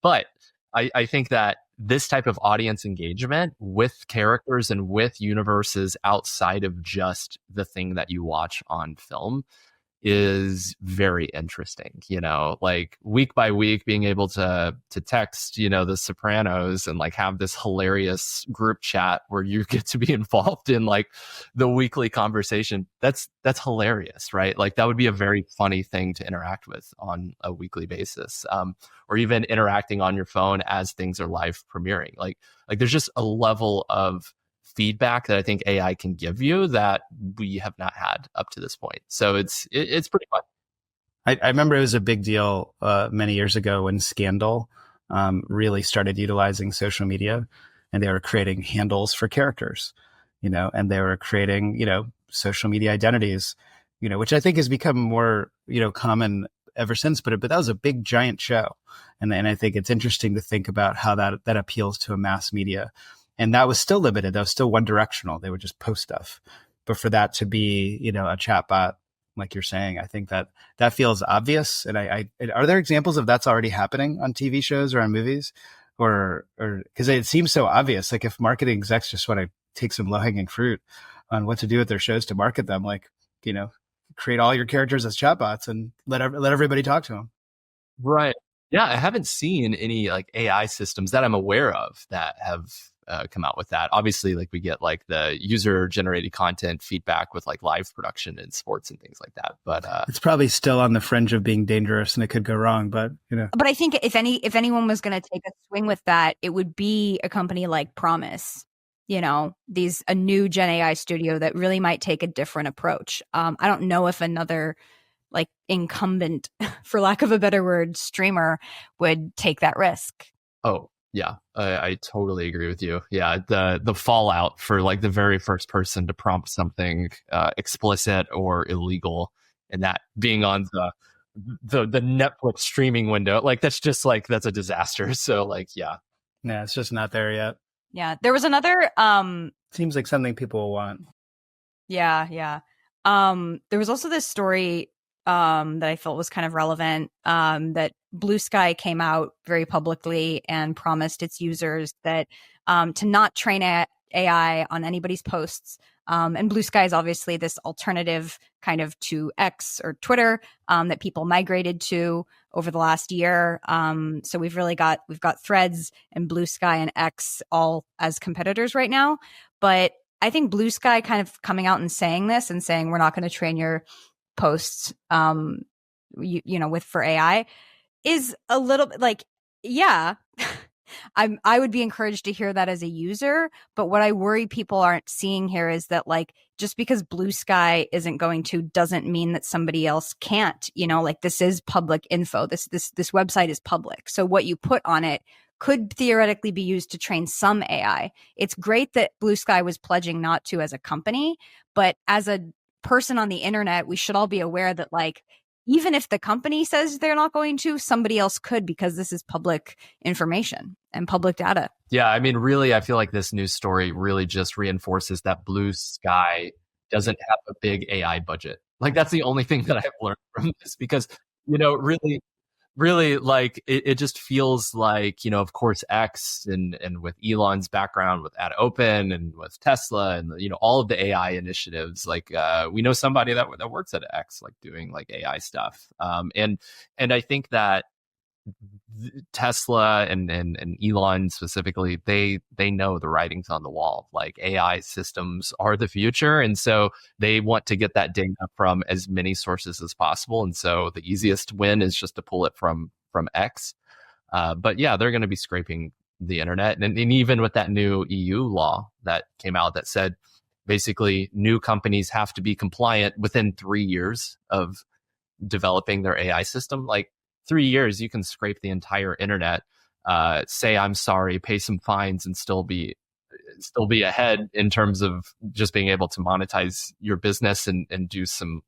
But I think that this type of audience engagement with characters and with universes outside of just the thing that you watch on film is very interesting. Like, week by week being able to text the Sopranos and like have this hilarious group chat where you get to be involved in like the weekly conversation. That's hilarious, right? Like, that would be a very funny thing to interact with on a weekly basis, or even interacting on your phone as things are live premiering. Like there's just a level of feedback that I think AI can give you that we have not had up to this point. So it's pretty fun. I remember it was a big deal many years ago when Scandal really started utilizing social media, and they were creating handles for characters, and they were creating, social media identities, which I think has become more, common ever since. But that was a big, giant show. And I think it's interesting to think about how that appeals to a mass media. And that was still limited. That was still one directional. They would just post stuff. But for that to be, a chatbot, like you're saying, I think that feels obvious. And are there examples of that's already happening on TV shows or on movies, or because it seems so obvious? Like, if marketing execs just want to take some low hanging fruit on what to do with their shows to market them, like, create all your characters as chatbots and let everybody talk to them. Right. Yeah. I haven't seen any like AI systems that I'm aware of that have come out with that. Obviously, like, we get like the user generated content feedback with like live production in sports and things like that. But it's probably still on the fringe of being dangerous, and it could go wrong. But But I think if anyone was going to take a swing with that, it would be a company like Promise. A new Gen AI studio that really might take a different approach. I don't know if another like incumbent, for lack of a better word, streamer would take that risk. Oh, yeah, I totally agree with you. Yeah, the fallout for like the very first person to prompt something explicit or illegal, and that being on the Netflix streaming window, like, that's a disaster. So like, yeah, it's just not there yet. Yeah, there was another. Seems like something people will want. Yeah. There was also this story that I felt was kind of relevant, that Blue Sky came out very publicly and promised its users that to not train AI on anybody's posts. And Blue Sky is obviously this alternative kind of to X or Twitter that people migrated to over the last year. So we've got Threads and Blue Sky and X all as competitors right now. But I think Blue Sky kind of coming out and saying this and saying, we're not going to train your posts, for AI is a little bit like, yeah, I would be encouraged to hear that as a user. But what I worry people aren't seeing here is that, like, just because Blue Sky isn't going to doesn't mean that somebody else can't. Like, this is public info. This website is public. So what you put on it could theoretically be used to train some AI. It's great that Blue Sky was pledging not to as a company, but as a person on the internet, we should all be aware that like, even if the company says they're not going to, somebody else could, because this is public information and public data. Yeah, I mean, really, I feel like this news story really just reinforces that Blue Sky doesn't have a big AI budget. Like, that's the only thing that I've learned from this, because, really, like, it just feels like, of course, X and with Elon's background with Ad Open and with Tesla and, all of the AI initiatives, like, we know somebody that works at X, like doing like AI stuff. And I think that Tesla and Elon specifically, they know the writings on the wall. Like, AI systems are the future, and so they want to get that data from as many sources as possible. And so the easiest win is just to pull it from X. But yeah, they're going to be scraping the internet, and even with that new EU law that came out that said basically new companies have to be compliant within 3 years of developing their AI system. Like, 3 years, you can scrape the entire internet, say I'm sorry, pay some fines, and still be ahead in terms of just being able to monetize your business and do some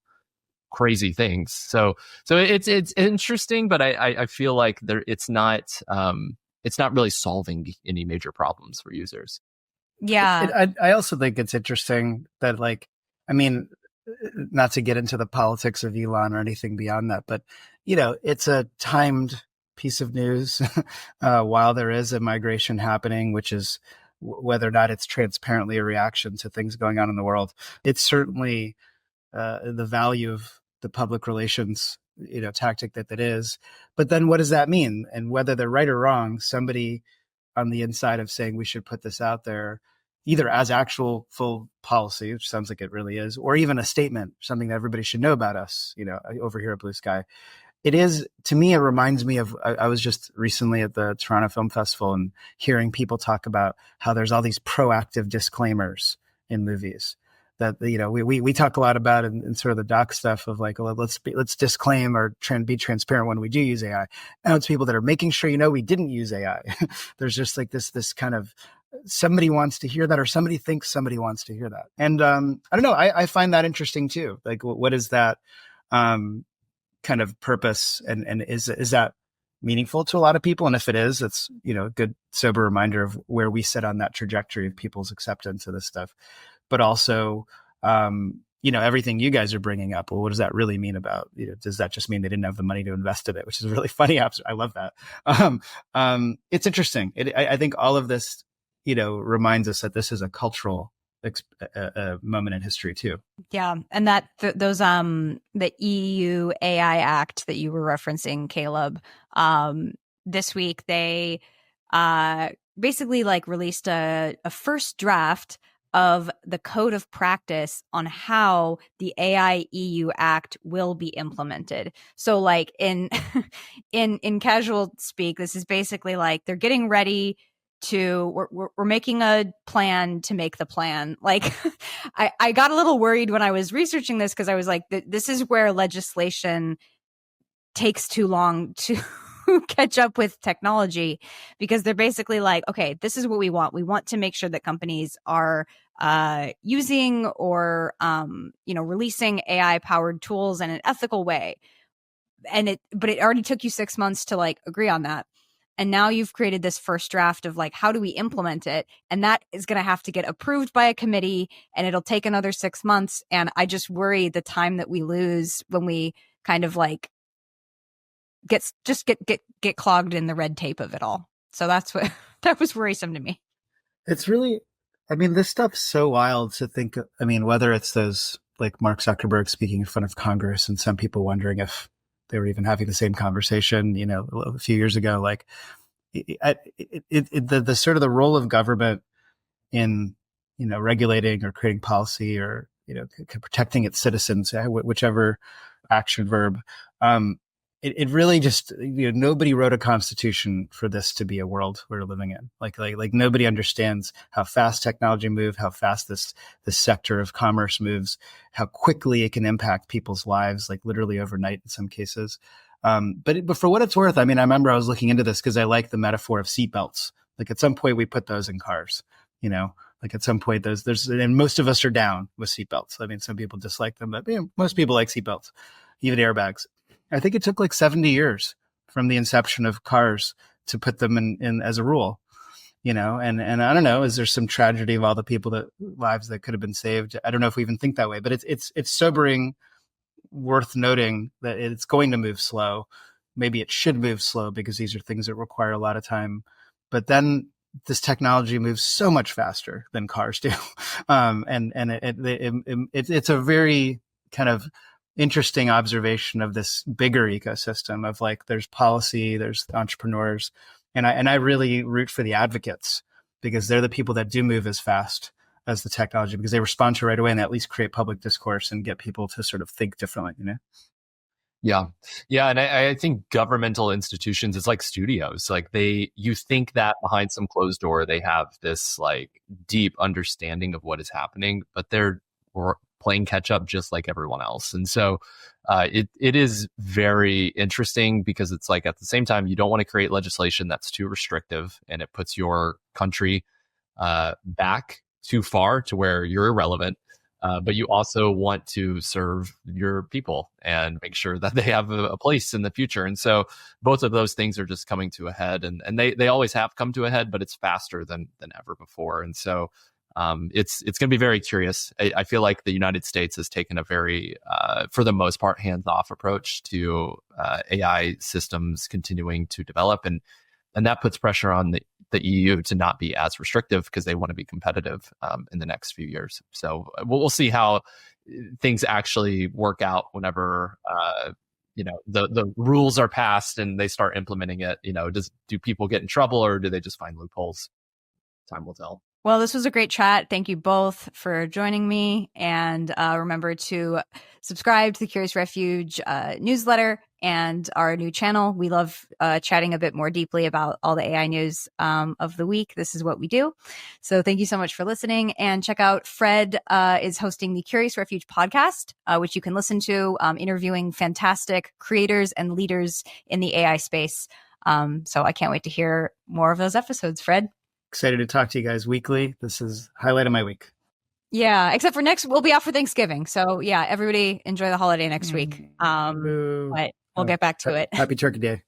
crazy things. So it's interesting, but I feel like it's not really solving any major problems for users. Yeah. I also think it's interesting that, like, I mean, not to get into the politics of Elon or anything beyond that, but it's a timed piece of news while there is a migration happening, which is whether or not it's transparently a reaction to things going on in the world. It's certainly the value of the public relations tactic that is. But then what does that mean? And whether they're right or wrong, somebody on the inside of saying we should put this out there, either as actual full policy, which sounds like it really is, or even a statement, something that everybody should know about us, over here at Blue Sky. It is, to me, it reminds me of, I was just recently at the Toronto Film Festival and hearing people talk about how there's all these proactive disclaimers in movies that, we talk a lot about in sort of the doc stuff of like, well, let's disclaim or be transparent when we do use AI. Now it's people that are making sure, we didn't use AI. There's just like this kind of, somebody wants to hear that, or somebody thinks somebody wants to hear that. And I don't know, I find that interesting too. Like, what is that kind of purpose, and is that meaningful to a lot of people? And if it is, it's a good sober reminder of where we sit on that trajectory of people's acceptance of this stuff. But also, everything you guys are bringing up. Well, what does that really mean about? Does that just mean they didn't have the money to invest in it? Which is really funny. I love that. It's interesting. I think all of this, reminds us that this is a cultural moment in history too. Yeah, and that the EU AI Act that you were referencing, Caleb, this week they basically like released a first draft of the code of practice on how the AI EU Act will be implemented. So like in casual speak, this is basically like they're getting ready to we're making a plan to make the plan. Like I got a little worried when I was researching this, because I was like, this is where legislation takes too long to catch up with technology, because they're basically like, okay, this is what we want. We want to make sure that companies are using or releasing AI powered tools in an ethical way. But it already took you 6 months to like agree on that. And now you've created this first draft of like, how do we implement it? And that is going to have to get approved by a committee, and it'll take another 6 months. And I just worry the time that we lose when we kind of like get clogged in the red tape of it all. So that's what that was worrisome to me. It's really, I mean, this stuff's so wild to think. I mean, whether it's those like Mark Zuckerberg speaking in front of Congress and some people wondering if they were even having the same conversation, a few years ago, like the sort of the role of government in, regulating or creating policy or, protecting its citizens, whichever action verb. It really just, nobody wrote a constitution for this to be a world we're living in. Like nobody understands how fast technology moves, how fast this sector of commerce moves, how quickly it can impact people's lives, like literally overnight in some cases. But for what it's worth, I mean, I remember I was looking into this because I like the metaphor of seatbelts. Like at some point we put those in cars, like at some point and most of us are down with seatbelts. I mean, some people dislike them, but most people like seatbelts, even airbags. I think it took like 70 years from the inception of cars to put them in as a rule, and I don't know, is there some tragedy of all the lives that could have been saved? I don't know if we even think that way, but it's sobering, worth noting that it's going to move slow. Maybe it should move slow because these are things that require a lot of time, but then this technology moves so much faster than cars do. It's a very kind of interesting observation of this bigger ecosystem of like, there's policy, there's entrepreneurs, and I really root for the advocates because they're the people that do move as fast as the technology because they respond to it right away and they at least create public discourse and get people to sort of think differently, Yeah. Yeah. And I think governmental institutions, it's like studios. Like you think that behind some closed door, they have this like deep understanding of what is happening, but they're playing catch up just like everyone else. And so it is very interesting because it's like at the same time, you don't want to create legislation that's too restrictive and it puts your country back too far to where you're irrelevant. But you also want to serve your people and make sure that they have a place in the future. And so both of those things are just coming to a head, and they always have come to a head, but it's faster than ever before. And so it's going to be very curious. I feel like the United States has taken a very, for the most part, hands-off approach to AI systems continuing to develop, and that puts pressure on the EU to not be as restrictive because they want to be competitive in the next few years. So we'll see how things actually work out whenever the rules are passed and they start implementing it. Do people get in trouble or do they just find loopholes? Time will tell. Well, this was a great chat. Thank you both for joining me. And remember to subscribe to the Curious Refuge newsletter and our new channel. We love chatting a bit more deeply about all the AI news of the week. This is what we do. So thank you so much for listening. And check out Fred is hosting the Curious Refuge podcast, which you can listen to, interviewing fantastic creators and leaders in the AI space. So I can't wait to hear more of those episodes, Fred. Excited to talk to you guys weekly. This is highlight of my week. Yeah, except for we'll be off for Thanksgiving. So yeah, everybody enjoy the holiday next week. But we'll get back to it. Happy Turkey Day.